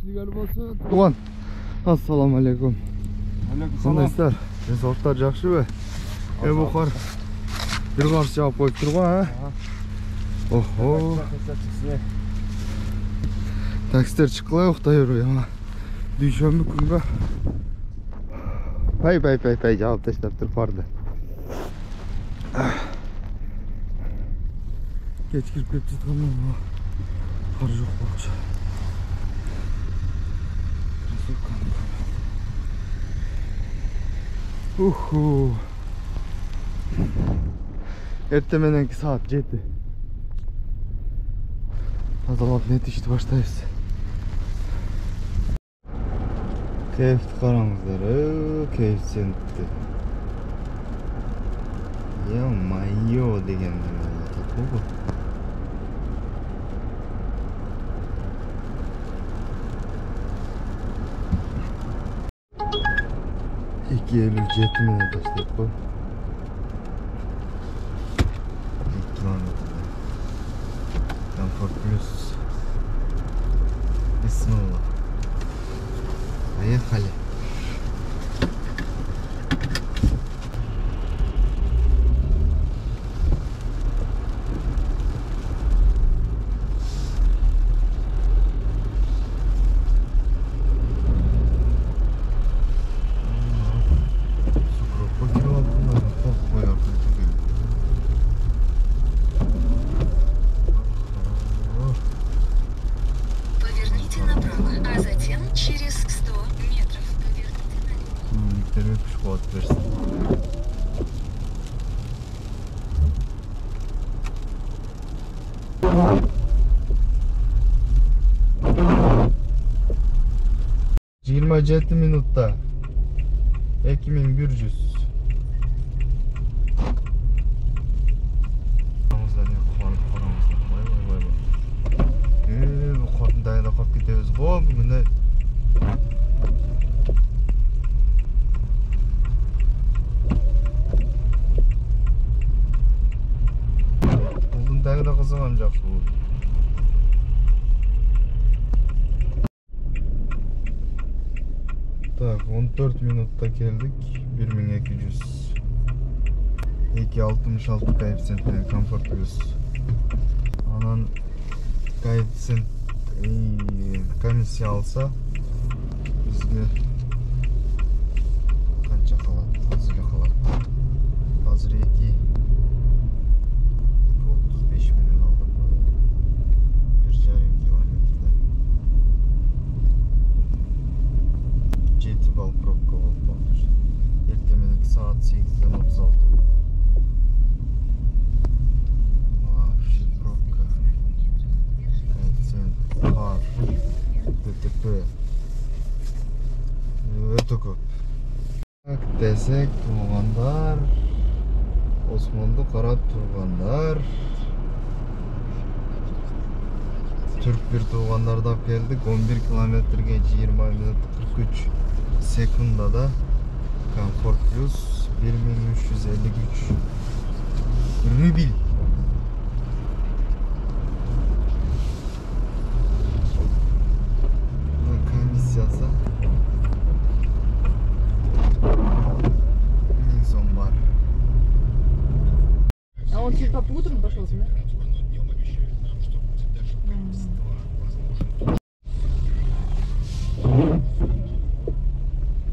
Туған, ассаламу алейкум. Қандайсыздар? Денсаулықтар жақсы бе? Бұқар бір қарсы жауап қойып тұр ғой, Охо. Таксистер шыққылай ұқтай өрі, дүйшенбі күн бе? Пай, жауап таштап тұр парды. Кеч кіріп кеп жеткен мен, қар жоқ болшы. Уху. Ertemenenki saat 7. Тазалап нет işti başlayız. Keyifti қараңыздар, коэффициентті. Ё-майё дегенде болады. 2.57 minut taşıyıp bu. 2 kilometre. Comfort Plus. Bismillah. Поехали. Жеті минутта 2100. Bu қатын дайында қалып кетеміз ғой, міне. Бұлдың дайында қызыған жақсы болды. Так, 14 минутта келдік, 1200. 2.66 коэффициентпен Comfort Plus. Анан коэффициент комиссия алса, бізге қанша қалады? Азыр қалады. Азыр 2.35 миллион алдым. 1,5 километрден. 7 bal pробка oldu. Ertemeneki saat 8'den 36. Vahşi pробка. Koefisyent, kar, DTP. Öte köp. Desek tuğanlar. Osmanlı Karat tuğanlar. Türk bir tuğanlardan geldik. 11 kilometrege 20 minut 43 sekunda da Comfort Plus 1353 rubil. Комиссиясы en son var. А он чуть попутром пошел, да?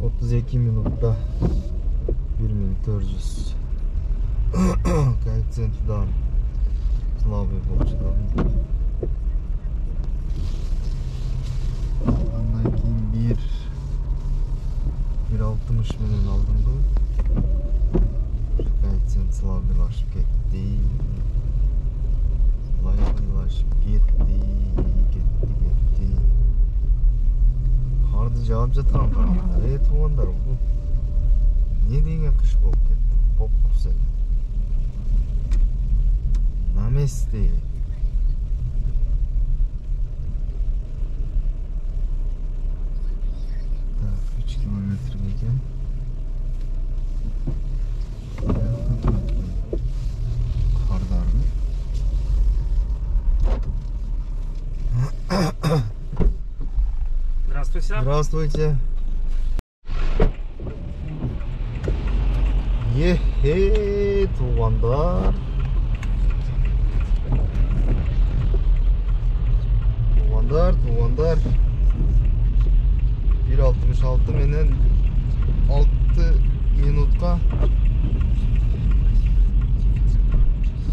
32 minutta 1400. Коэффициенті да слабый болчу да. Андан кейін 1.60 миллион алдым ғой. Коэффициент слабыйлашып кетти. Слабыйлашып кетти. Қарды жауып жатқан қараңдар. Туғандар бұл не деген қыш болып кетті? Поп құсел. Наместе. Так, 3 километр екен. Қардарды. Здравствуйте. Здравствуйте. Ехе, туғандар. Туғандар. 1.66 менен 6 минутқа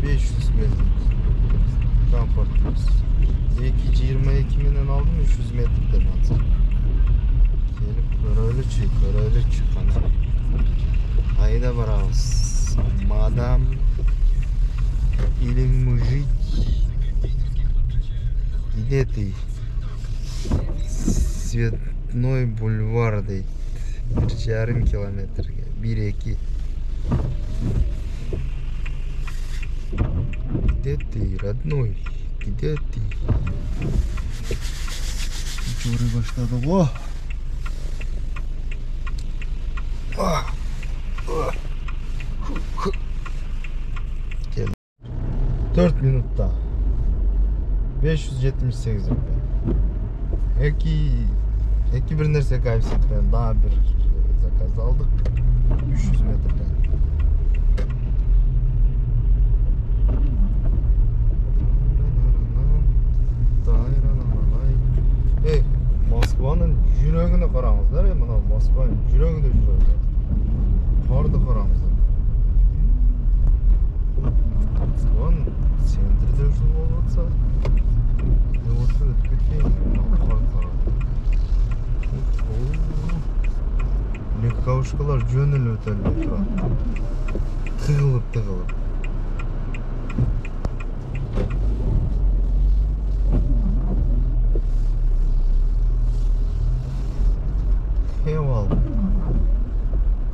500 келдім. Комфорт. 2.22 менен алдым 300 метрден алсам. Келіп көрөлүчү қана. Айда барабыз. Мадам или мужик. Где ты? Цветной бульвар дейт. 1,5 километрге. 1-2. Где ты, родной? Где ты? Жорый баштады го. Келді. 4 минутта 578 Эки бир нерсе кайфсеткен, daha bir заказ алдык 300 метрден. Эй, Москванын жүрөгүнө караңыздар, мына Москванын жүрөгүндө жүрөбүз. Қарды қараңыздар. Москванын центрде жүріп болып жатса, осы өтіп кетпейін. Қарды қараңыздар. Легковушкалар жөнілі өтелмей тұрады. Тығылып.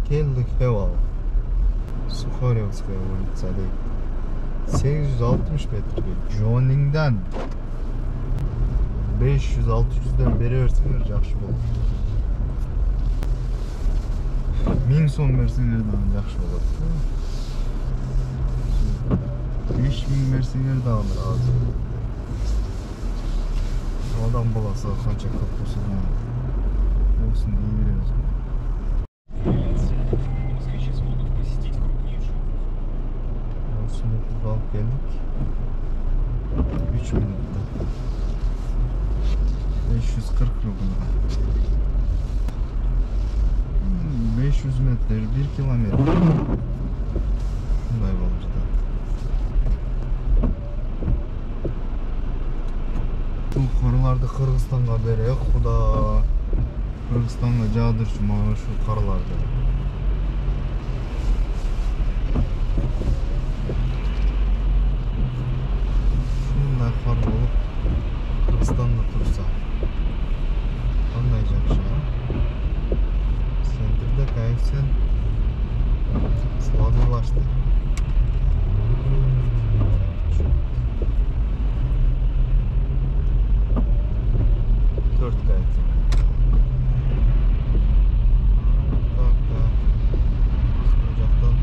Келдік Хевал. Сухаревская улица дейт. 860 метрге. Жониңден 500-600ден бере берсеңер жақшы болады. 1000 сом берсеңер дагы жақшы болады. 5000 берсеңер дагы аз. Адам баласы қанша көп болса да осыны дей береміз. Alıp geldik. 3 minutta. 540 rubla. 500 metre, 1 kilometre. Şunday olmuş da. Bu karılarda Kırgızistan'a berek, Xuda Kırgızistan'a jağdırчу mana şu karılarda. Qar болып Қырғызстанда тұрса қандай жақсы. Центрде кайфсен сладылашты. 4 кайфсен. Жақтан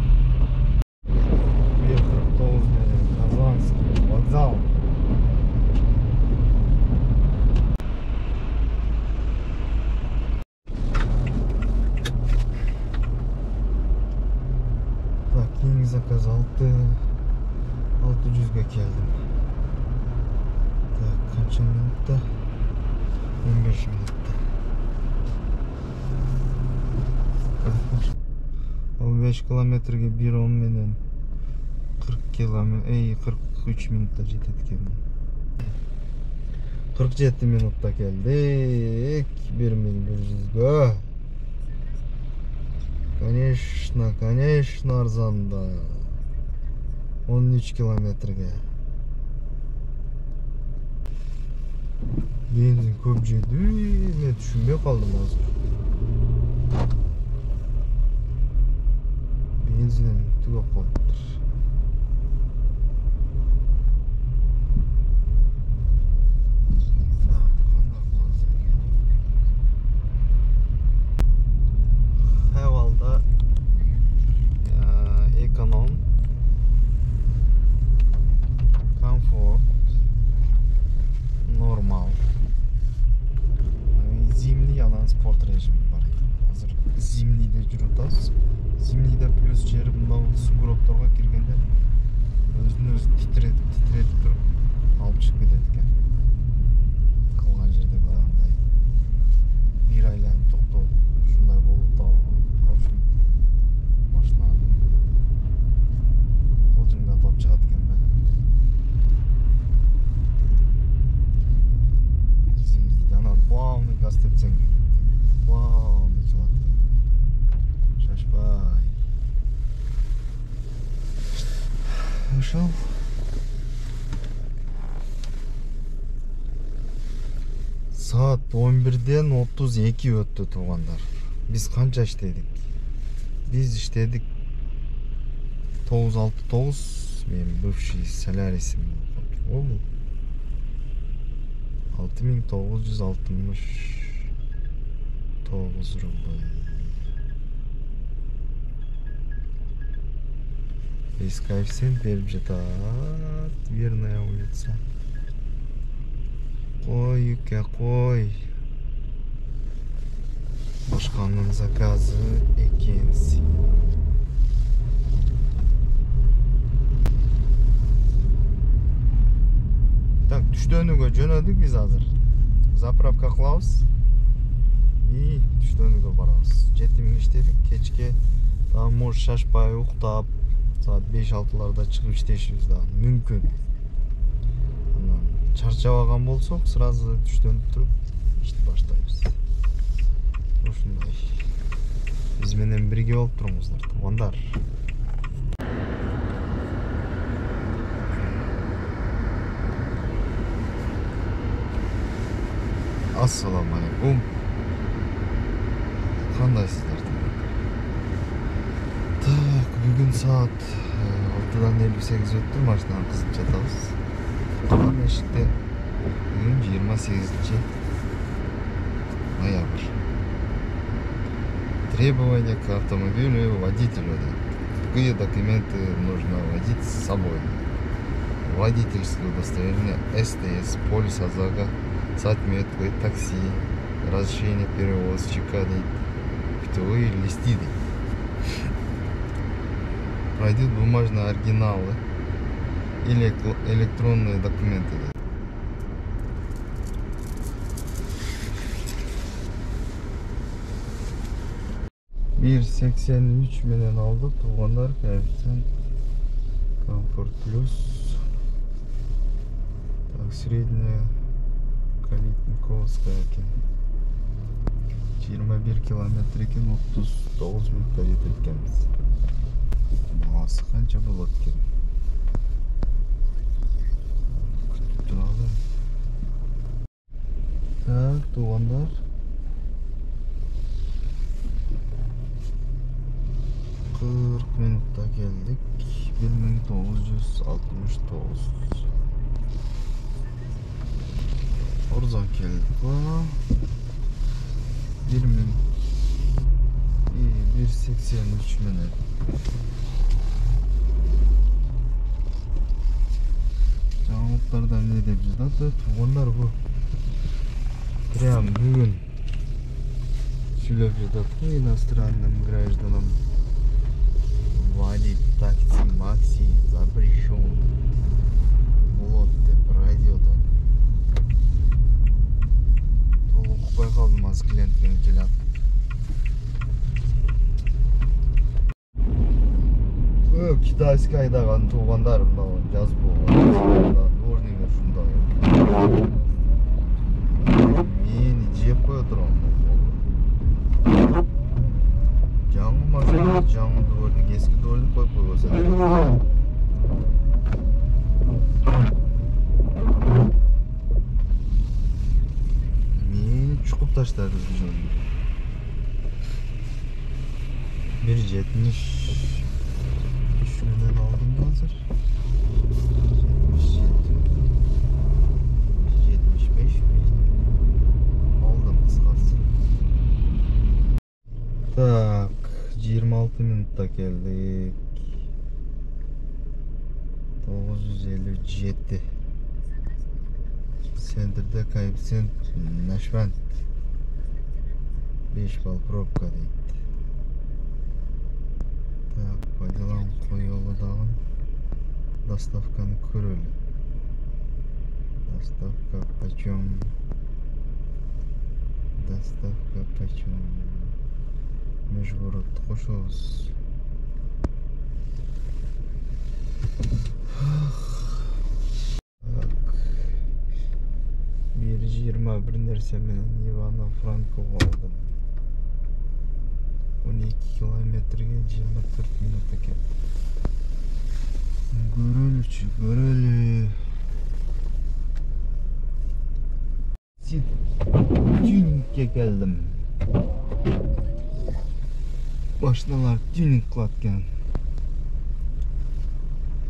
1.49 менен Казанский вокзал. Keyin zakaz 600'ge geldim. Kaçın minutta? 15 minutta. 15 kilometrege 1.10 menen 40 kilometre, 43 minutta жетет 47 minutta geldik. 1100'ge. Конечно, арзанда. 13 километрге. Бензин көп жеді. Мен түшінбей қалдым азыр. Бензинім түгіп қалыптыр. Эконом, комфорт, нормал. Зимний режим бар екен. Азыр зимнийде жүріп атабыз. Зимнийде плюс жері мынау сугробторго киргенде өзүн өзү титиретип туруп алып чыгып кетет экен. Калган жерде баягындай бир айланып токтоп ушундай болуп атабы. В общем, машинаны болжоңдо топ чыгат экен да. Зимнийде анан плавный газ тепсең плавный жылат экен. Шашпай. Ошол саат 11:32 өттү туугандар. Биз канча иштедик? Биз иштедик 969, менин бывший солярисим болду. 6969 рубль. Весь коэффициент берип жатат. Верная улица. Кой, Юке, кой. Башканын заказы экенсиң. Так, түштөнүүгө жөнөдүк биз азыр. Заправка кылабыз. И түштөнүүгө барабыз. 7 иштедик, кечке там может шашпай уктап саат 5-6-ларда чыгып иштешибиз да мүмкүн. Анан чарчабаган болсок, сразу түштөнүп туруп ишти баштайбыз. Ушундай. Биз менен бирге болуп туруңуздар, туугандар. Ассаламу алейкум. Кандайсыздар? Так, бүгүн саат 6:58 өттү, машинаны кызып жатабыз. Калган эшикте бүгүн 28 ноябрь. Требования к автомобилю и водителю. Какие документы нужно водить с собой? Водительское удостоверение СТС, полис ОЗАГа, с отметкой такси, разрешение перевозчика, питовые листы. Пройдут бумажные оригиналы или электронные документы. 1.83 менен алдык, туугандар, коэффициент комфорт плюс. Так, средняя Калитниковская экен. 21 километр экен, 39 минутта жетет экенбиз. Масы канча болот экен? Күтүп туралы. Так, туугандар. Минутта келдик. 1969. Орзон келдик. 1.83 менен. Жаңылыктардан не деп жатат? Туугандар, бу прям бүгүн сүйлөп жатат иностранным гражданам. Водить такси, макси запрещен. Вот деп радиода. Толук укпай калдым, аз клиент келет. Китайский айдаган туугандар мына жазып койгон. Дворниктер ушундай. Мени жеп кое турган. Жаңы машина, жаңы дворник, эски дворник коюп койбосо. Мени чукуп таштады жөн. 1.70 менен алдым азыр. 75 алдым кыскасы. Так, 26 минутта келдик. 957. Центрде коэффициент Нашвант. 5 балл пробка дейт. Так, пайдаланып коелу дагы. Доставканы көрөлү. Доставка почем? Доставка почем? Межгород кошобуз. Так. 1.21 нерсе менен Ивано-Франковго алдым. 12 километрге 24 минут экен. Көрөлү. Тюнингке келдим. Машиналар тюнинг кылат экен.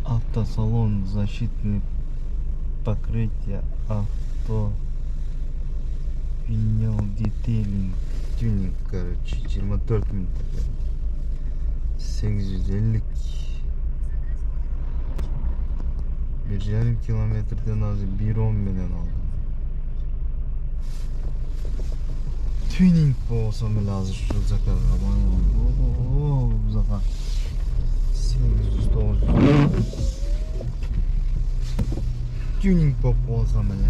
Автосалон, защитный покрытие, авто, винил, детейлинг, тюнинг, короче, 24 минут. 850. 1,5 километрден азыр 1.10 менен алдым. Тюнинг болсом эле азыр ушул заказга барам. Бузака 800-900. Тюнинг болуп калсам эле.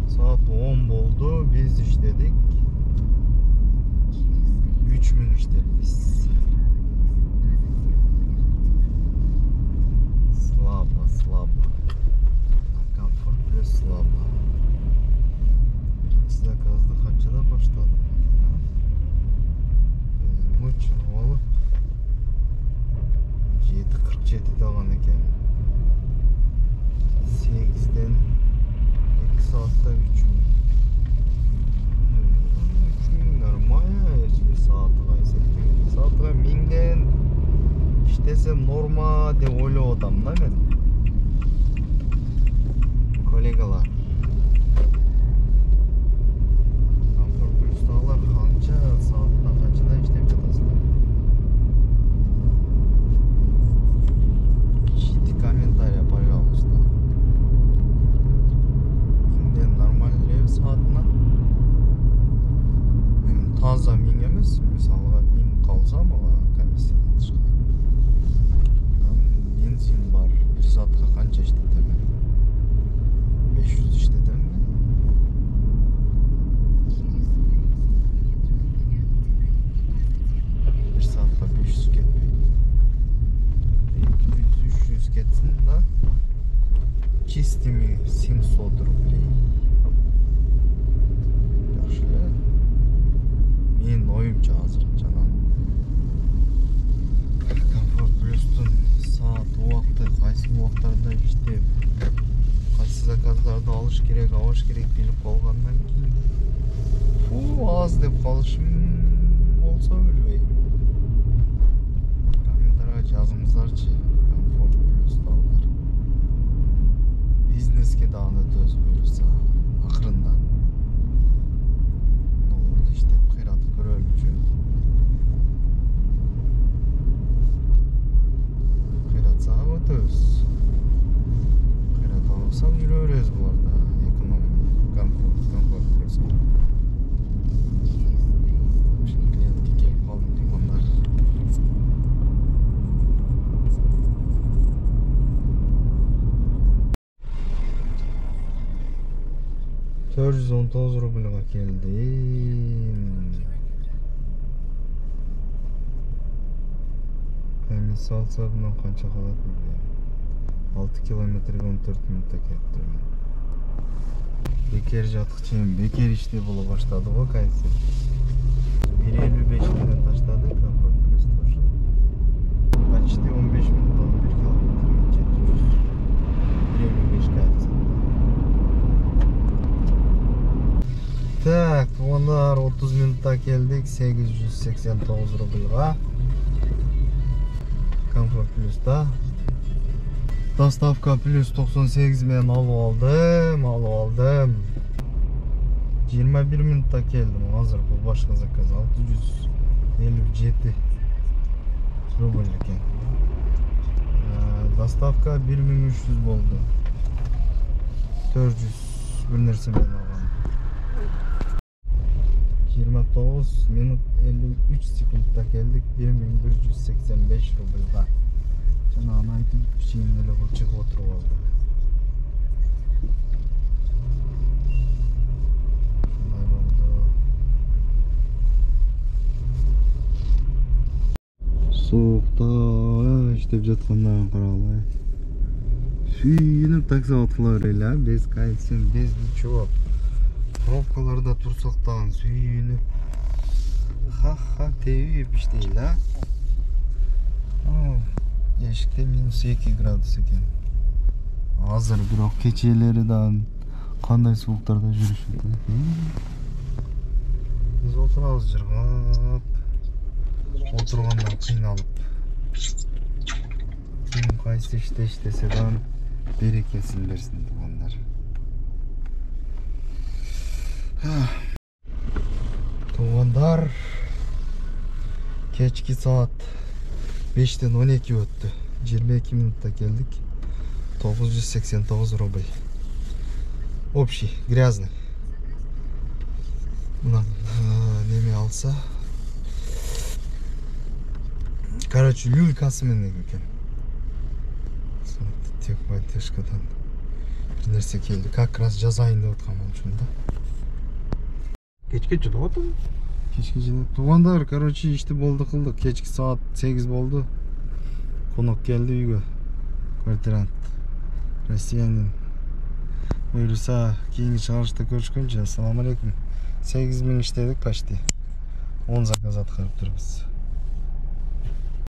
Saat 10 болду, биз иштедик. 3 мүнөт иштедик. Слабо. Комфорт плюс слабо. Заказды канчада баштадым? Өзүмө чыгып алып 7:47 алган экен. 8'den 2 saatte 3 нормально, если saatга эсептегенде. Saatга 1000'den иштесем норма деп ойлоп атам да мен. Коллегалар. Комфорт плюстагылар канча саатына канчада иштеп жатасыздар? Пишите комментарий, пожалуйста. 1000'den нормально саатына. Таза 1000 эмес, мисалга 1000 калса мага комиссиядан чыгат. Бензин бар. 1 saatка канча иштетем? 500 иштетем. 1 saatка 500 кетпейт. 200-300 кетсин да. Чистыми 700 рублей. Жакшы эле. Мен оюмча азыр жана Комфорт плюстун саат убакты кайсы убактарда иштеп, кайсы заказдарды алыш керек, абаш керек билип калгандан кийин аз деп калышым болсо билбейм. Комментарийге жазыңыздарчы. Комфорт плюстагылар бизнеске дагы төз буюрса акырында нолорду иштеп кыйратып көрөлүчү. Кыйратсак өтөбүз. Кыйрата алсак жүрө беребиз буларда. Эконом, комфорт плюс. Клиентке келип калдым тугандар. 419 рубльга келдим. Комиссия менен канча калат билбейм. 6 километрге 14 минутта кеттирмин. Бекер жаткычы, бекер иште боло баштады го комиссия. 1.55 менен таштады комфорт плюс тоже. Почти 15 минут 1 километрге жетти. 1.55 кайтса. Так, тугандар 30 минутта келдик. 889 рубльга. Комфорт плюста. Доставка плюс 98 менен алып алдым. 21 минутта келдим. Азыр бул башка заказ 657 рубль экен. Доставка 1300 болду. 400 bir nerse menен алгам. 29 minut 53 sekundda keldik 1185 rubelga. Жанагы айтып кичине эле кылып чыгып отуруп алды. Soğukta iştep жаткандан карагыла. Сүйүнүп таксовать кыла берели, без кайсың, без ничего. Пробкаларда турсак дагы сүйүнүп. Ха-ха тебип иштейли, а? Эшикте -2 градус экен. Азыр бирок кечелери дагы кандай сууктарда жүрүшөт экен. Биз отурабыз жыргап. Отургандан кыйналып. Ким кайсы иште иштесе дагы берекесин берсин туугандар. Туугандар, кечки саат 5-тен 12 өттү. 22 минутта келдик. 989 рубль. Общий, грязный. Мына неме алса. Короче, люлькасы менен экен. Тек поддержкадан bir нерсе келди. Как раз жазайын деп атканмын ушунда. Кечке жыдап атам. Кечке жыдап. Туугандар, короче, ишти болду кылдык. Кечки саат 8 болду. Конок келди үйгө. Квартирант. Россиянин. Буюрса, кийинки чыгарышта көрүшкөнчө. Ассаламу алейкум. 8 миң иштедик почти. 10 заказ аткарып турбуз.